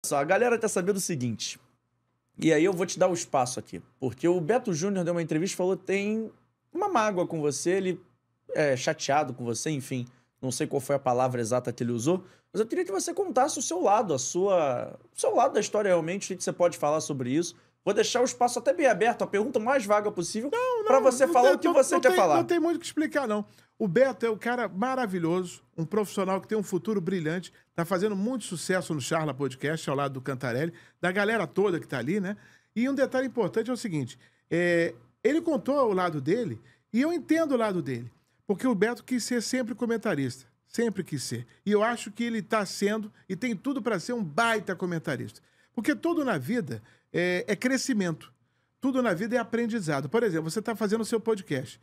Só, a galera quer saber do seguinte, e aí eu vou te dar o espaço aqui, porque o Beto Júnior deu uma entrevista e falou que tem uma mágoa com você, ele é chateado com você, enfim, não sei qual foi a palavra exata que ele usou, mas eu queria que você contasse o seu lado, o seu lado da história realmente, o que você pode falar sobre isso. Vou deixar o espaço até bem aberto, a pergunta mais vaga possível, pra você falar o que você quer falar. Não tem muito o que explicar, não. O Beto é um cara maravilhoso, um profissional que tem um futuro brilhante, tá fazendo muito sucesso no Charla Podcast, ao lado do Cantarelli, da galera toda que tá ali, né? E um detalhe importante é o seguinte, ele contou o lado dele, e eu entendo o lado dele, porque o Beto quis ser sempre comentarista, sempre quis ser. E eu acho que ele tá sendo, e tem tudo para ser um baita comentarista. Porque tudo na vida é crescimento. Tudo na vida é aprendizado. Por exemplo, você está fazendo o seu podcast.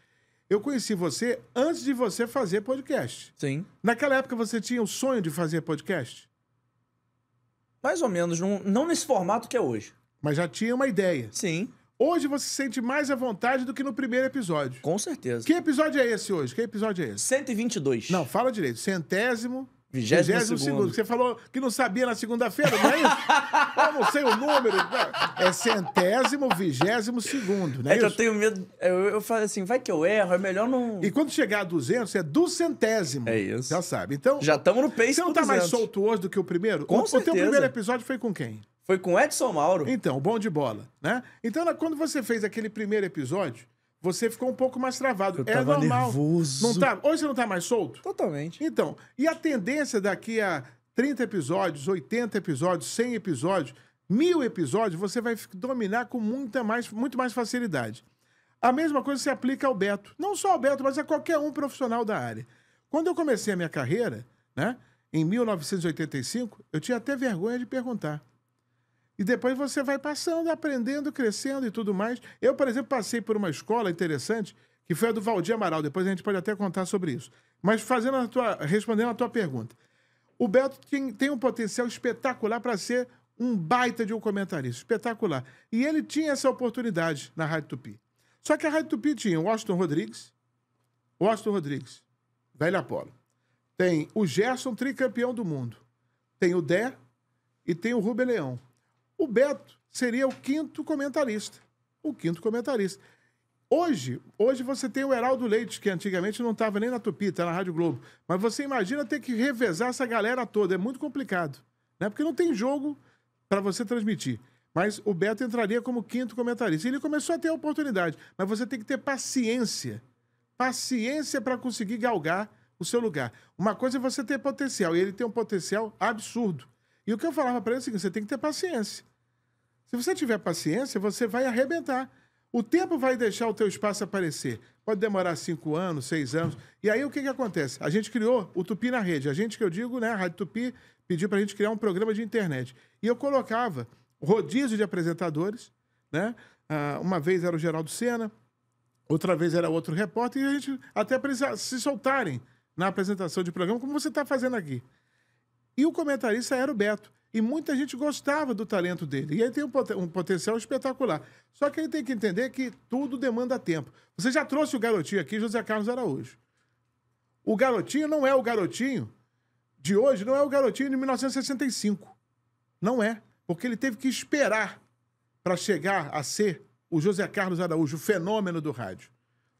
Eu conheci você antes de você fazer podcast. Sim. Naquela época você tinha o sonho de fazer podcast? Mais ou menos, não nesse formato que é hoje. Mas já tinha uma ideia. Sim. Hoje você se sente mais à vontade do que no primeiro episódio. Com certeza. Que episódio é esse hoje? Que episódio é esse? 122. Não, fala direito. 22º. Você falou que não sabia na segunda-feira, não é isso? Eu não sei o número. É 122º, não é É que eu isso? tenho medo. Eu falo assim, vai que eu erro, é melhor não. E quando chegar a 200, é 200º. É isso. Já sabe. Então, Já estamos no pace você não pro tá mais 200. solto hoje do que o primeiro? Com O teu certeza. primeiro episódio foi com quem? Foi com Edson Mauro. Então, bom de bola, né? Então, quando você fez aquele primeiro episódio, você ficou um pouco mais travado. Eu tava normal. nervoso. Não tá? Hoje você não tá mais solto? Totalmente. Então, e a tendência daqui a 30 episódios, 80 episódios, 100 episódios, 1000 episódios, você vai dominar com muito mais facilidade. A mesma coisa se aplica ao Beto. Não só ao Beto, mas a qualquer um profissional da área. Quando eu comecei a minha carreira, né, em 1985, eu tinha até vergonha de perguntar. E depois você vai passando, aprendendo, crescendo e tudo mais. Eu, por exemplo, passei por uma escola interessante, que foi a do Valdir Amaral. Depois a gente pode até contar sobre isso. Mas respondendo a tua pergunta. O Beto tem um potencial espetacular para ser um baita de um comentarista. Espetacular. E ele tinha essa oportunidade na Rádio Tupi. Só que a Rádio Tupi tinha o Washington Rodrigues, velho Apolo. Tem o Gerson, tricampeão do mundo. Tem o Dé e tem o Rubem Leão. O Beto seria o quinto comentarista. Hoje você tem o Heraldo Leite, que antigamente não estava nem na Tupi, está na Rádio Globo. Mas você imagina ter que revezar essa galera toda. É muito complicado, né? Porque não tem jogo para você transmitir. Mas o Beto entraria como quinto comentarista. E ele começou a ter a oportunidade. Mas você tem que ter paciência. Paciência para conseguir galgar o seu lugar. Uma coisa é você ter potencial. E ele tem um potencial absurdo. E o que eu falava para ele é o seguinte, você tem que ter paciência. Se você tiver paciência, você vai arrebentar. O tempo vai deixar o teu espaço aparecer. Pode demorar 5 anos, 6 anos. E aí o que acontece? A gente criou o Tupi na Rede. A gente, que eu digo, né, a Rádio Tupi pediu pra gente criar um programa de internet. E eu colocava rodízio de apresentadores, né? Uma vez era o Geraldo Senna, outra vez era outro repórter, e a gente até para eles se soltarem na apresentação de programa, como você está fazendo aqui. E o comentarista era o Beto. E muita gente gostava do talento dele. E ele tem um potencial espetacular. Só que ele tem que entender que tudo demanda tempo. Você já trouxe o garotinho aqui, José Carlos Araújo. O garotinho não é o garotinho de hoje, não é o garotinho de 1965. Não é. Porque ele teve que esperar para chegar a ser o José Carlos Araújo, o fenômeno do rádio.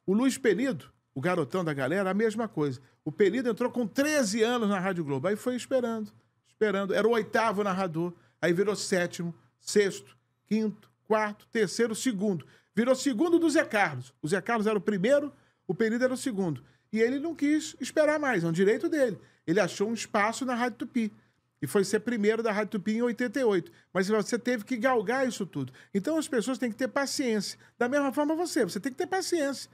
O Luiz Penido, o garotão da galera, a mesma coisa. O Penido entrou com 13 anos na Rádio Globo. Aí foi esperando. Era o 8º narrador, aí virou 7º, 6º, 5º, 4º, 3º, 2º. Virou segundo do Zé Carlos. O Zé Carlos era o primeiro, o Penido era o segundo. E ele não quis esperar mais, é um direito dele. Ele achou um espaço na Rádio Tupi. E foi ser primeiro da Rádio Tupi em 88. Mas você teve que galgar isso tudo. Então as pessoas têm que ter paciência. Da mesma forma você tem que ter paciência.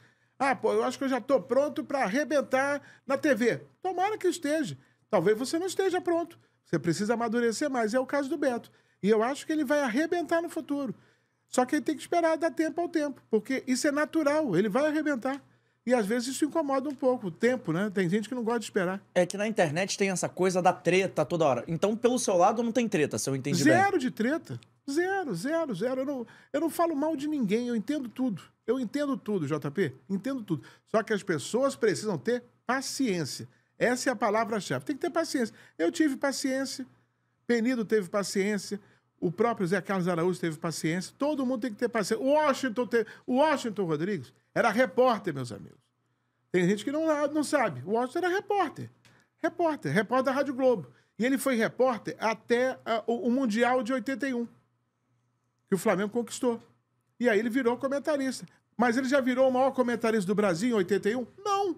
Eu acho que eu já estou pronto para arrebentar na TV. Tomara que esteja. Talvez você não esteja pronto. Você precisa amadurecer mais. É o caso do Beto. E eu acho que ele vai arrebentar no futuro. Só que ele tem que esperar dar tempo ao tempo. Porque isso é natural. Ele vai arrebentar. E às vezes isso incomoda um pouco. O tempo, né? Tem gente que não gosta de esperar. É que na internet tem essa coisa da treta toda hora. Então, pelo seu lado, não tem treta, se eu entendi bem. Zero de treta. Zero. Eu não falo mal de ninguém. Eu entendo tudo. JP. Entendo tudo. Só que as pessoas precisam ter paciência. Essa é a palavra-chave. Tem que ter paciência. Eu tive paciência, Penido teve paciência, o próprio Zé Carlos Araújo teve paciência, todo mundo tem que ter paciência. O Washington Rodrigues era repórter, meus amigos. Tem gente que não sabe. O Washington era repórter da Rádio Globo. E ele foi repórter até o Mundial de 81, que o Flamengo conquistou. E aí ele virou comentarista. Mas ele já virou o maior comentarista do Brasil em 81? Não.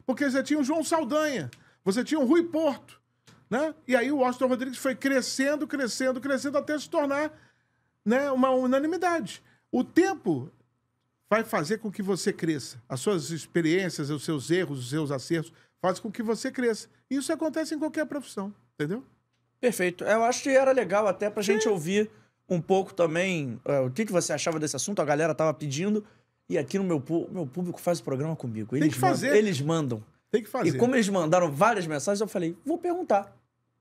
Porque você tinha o João Saldanha, você tinha o Rui Porto, né? E aí o Washington Rodrigues foi crescendo até se tornar, né, uma unanimidade. O tempo vai fazer com que você cresça. As suas experiências, os seus erros, os seus acertos, fazem com que você cresça. E isso acontece em qualquer profissão, entendeu? Perfeito. Eu acho que era legal até pra gente ouvir um pouco também o que você achava desse assunto. A galera tava pedindo. E aqui no meu público faz o programa comigo. Tem que fazer. Eles mandam. Tem que fazer. E como eles mandaram várias mensagens, eu falei, vou perguntar.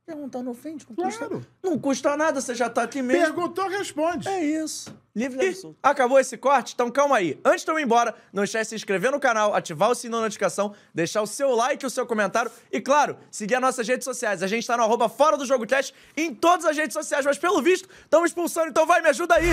Perguntar não ofende, não custa. Claro. Não custa nada, você já tá aqui mesmo. Perguntou, responde. É isso. Livre e solto. Acabou esse corte? Então calma aí. Antes de eu ir embora, não esquece de se inscrever no canal, ativar o sininho da notificação, deixar o seu like e o seu comentário e, claro, seguir as nossas redes sociais. A gente tá no @Fora do Jogo Cast em todas as redes sociais, mas pelo visto, estamos expulsando, então vai, me ajuda aí.